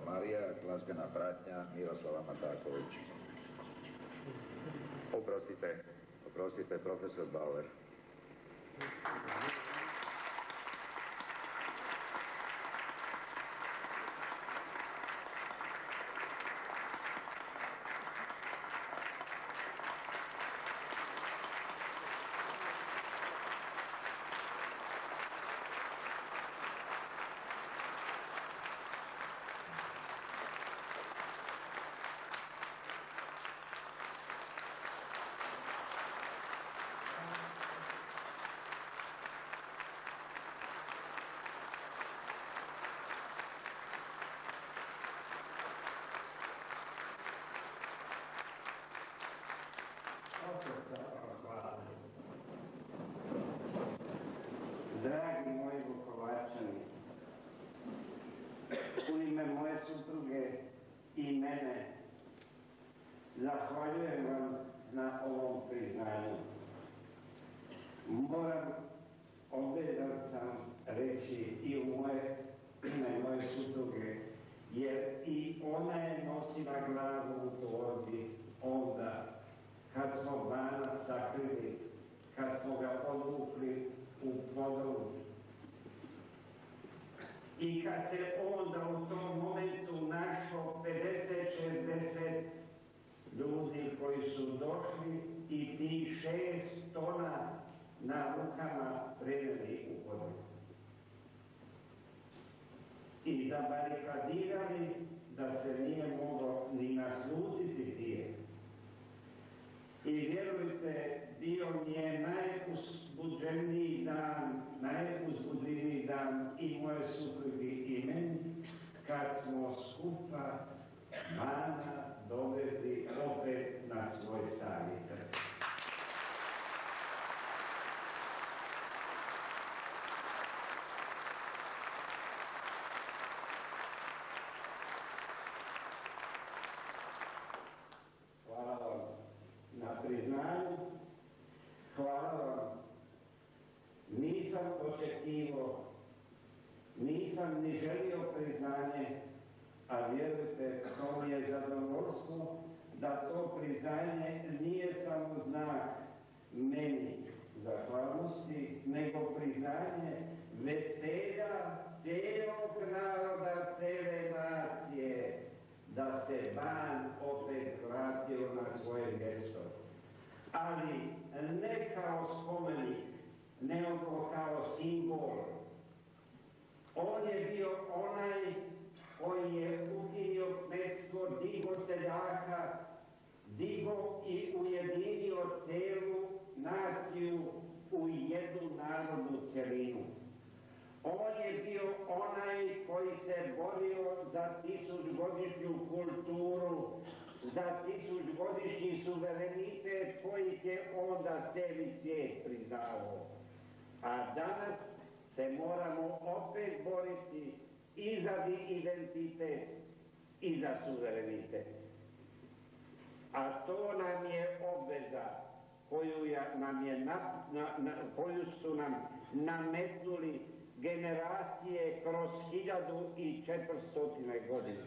Marija, glazbena pratnja Miroslava Mataković. Oprostite, profesor Bauer. Dragi moji Vukovarčani, u ime moje supruge i mene zahvaljujem vam na ovom priznanju. Moram obvezan sam reći i u ime moje supruge, jer i ona je nosila glavu u torbi onda kad smo Bana sakrili, kad smo ga odvukli u Podolu. I kad se onda u tom momentu našlo 50-60 ljudi koji su došli i tih 6 tona na rukama preveli u Podolu. I zabarikadirali da se nije moglo ni naslutiti tije. I vjerujte, bio mi je najuzbudljiviji dan i moje suprugi i meni, kad smo skupa Bana doveli opet na svoj stari trg. Hvala vam na priznanju, hvala vam. Nisam očekivao, nisam ni želio priznanje, a vjerujte, to mi je zadovoljstvo da to priznanje nije samo znak meni zahvalnosti, nego priznanje veselja cijelog naroda, cijele nacije, da se Ban opet vratio na svoje mjesto. Ali ne kao spomenik, nego kao simbol. On je bio onaj koji je ukinio kmetstvo, digo seljaka, digo i ujedinio cijelu naciju u jednu narodnu cjelinu. On je bio onaj koji se borio za 1000-godišnju kulturu, za 1000-godišnji suverenitet koji je onda cijeli svijet priznao. A danas se moramo opet boriti i za identitet i za suverenitet. A to nam je obveza koju su nam nametnuli generacije kroz 1400 godina.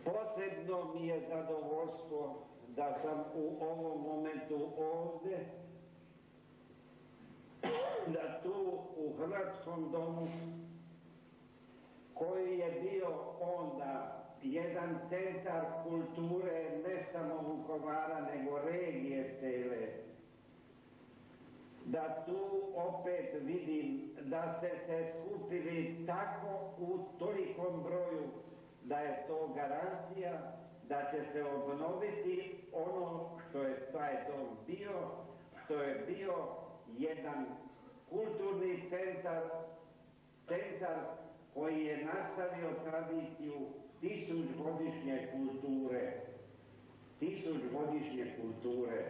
Posebno mi je zadovoljstvo da sam u ovom momentu ovdje, da tu u Hrvatskom domu, koji je bio onda jedan centar kulture ne samo Vukovara, nego regije cele, da tu opet vidim da ste se skupili tako u tolikom broju da je to garancija da će se obnoviti ono što je taj dom bio, što je bio jedan kulturni centar koji je nastavio tradiciju 1000-godišnje kulture.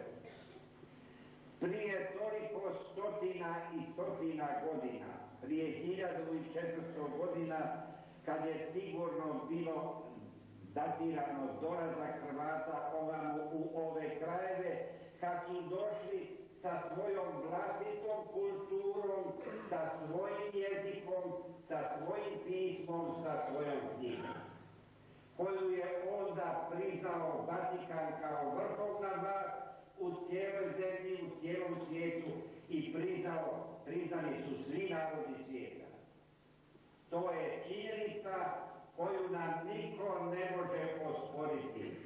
Prije toliko stotina i stotina godina, prije 1400 godina, kad je sigurno bilo datirano dolazak Hrvata u ove krajeve, kad su došli sa svojom vlastitom kulturom, sa svojim jezikom, sa svojim Vukanom sa svojom knjigom, koju je onda priznao Vatikan kao vrhovna vlast u cijeloj zemlji, u cijelom svijetu i priznani su svi narodi svijeta. To je činjenica koju nam niko ne može osporiti.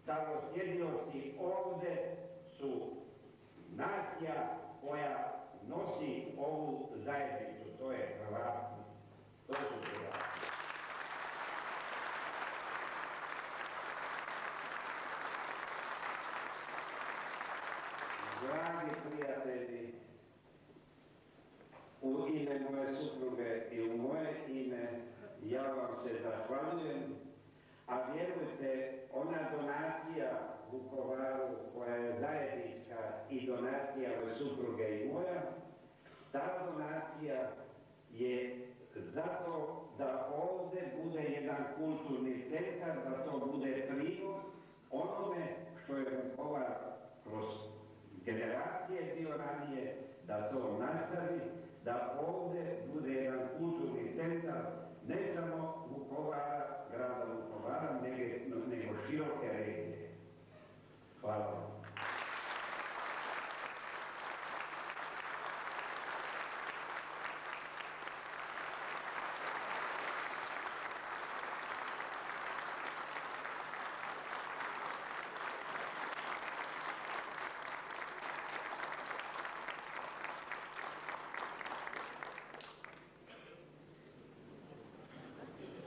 Starosjedioci ovdje su nacija koja nosi ovu zajednicu, to je Hrvati. To su Hrvati. Dragi prijatelji, u ime moje supruge i u moje ime ja vam se zahvaljujem, a vjerujte, ona donacija Vukovaru koja je zajednička i donacija moje supruge i moja, ta donacija je zato da ovdje bude jedan kulturni centar, da to bude prinos onome što je Vukovar kroz generacije bio ranije, da to